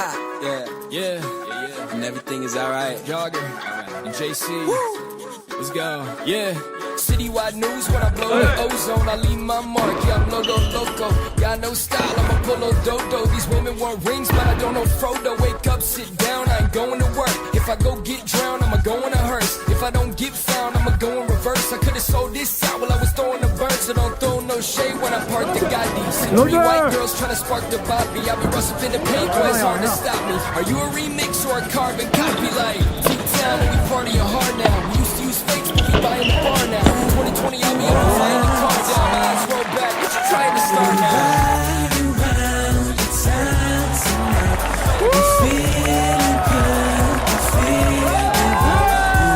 hot. Yeah. And everything is alright. Jogger and JC. Let's go. Yeah. Citywide news when I blow the ozone. I leave my mark. Yeah, I'm logo loco. Got no style. I'm a polo dodo. These women want rings, but I don't know Frodo. Wake up, sit down. I ain't going to work. If I go get drowned, I'ma go in a hearse. If I don't get found, I'ma go in reverse. I could've sold this out while I was throwing the bird, so don't throw no shade when I park the got decent. Three white girls trying to spark the Bobby. I be rustling in the paint, but it's hard to stop me. Are you a remix or a carbon copy? Like T-Town and we party hard now. We used to use fakes, but we buying the bar now. 2020, I'll be up and flying the car down. My eyes roll back, what you trying to start now? Ride around the town tonight. I'm feeling good, I'm feeling good.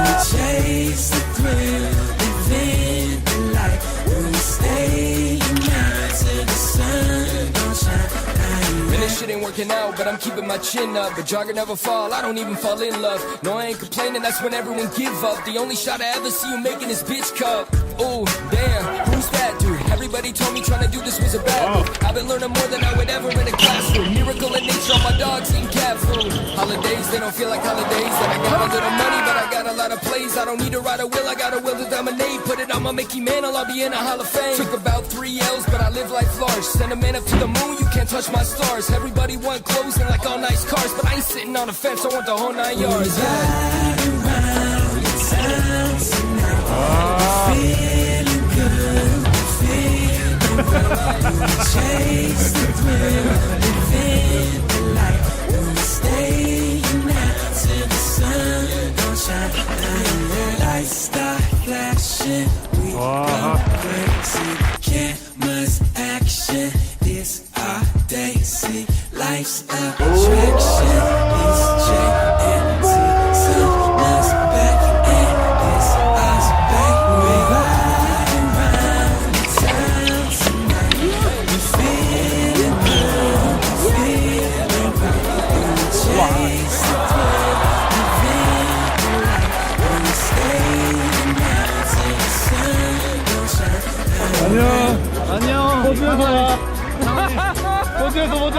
We chase the thrill, living the life. We stay out till the sun don't shine. Man, this shit ain't working out, but I'm keeping my chin up. But Jogger never fall, I don't even fall in love. No, I ain't complaining, that's when everyone give up. The only shot I ever see you making is bitch cup. Oh, damn, who's that dude? Everybody told me trying to do this was a bad move. I've been learning more than I would ever in a classroom. Miracle in nature, all my dogs eating cat food. Holidays, they don't feel like holidays. And I got a little money, but I got a lot of plays. I don't need to ride a wheel, I got a will to dominate. Put it on my Mickey Mantle, I'll be in a Hall of Fame. Took about 3 L's, but I live life large. Send a man up to the moon, you can't touch my stars. Everybody want clothes and like all nice cars, but I ain't sitting on a fence, I want the whole 9 yards. Ride around the town tonight. Feeling good, feeling good. We chase the thrill, living the life. We stay out till the sun don't shine. The lights start flashing, we go crazy. Cameras, action, it's our day. See, life's attraction. It's JNT, sun's back and it's us, baby. Riding round the town tonight. We feeling good, feeling right. We chase the thrill, living the life. We stay out till the sun don't shine. 안녕. 호주에서 와. 호주에서 보자.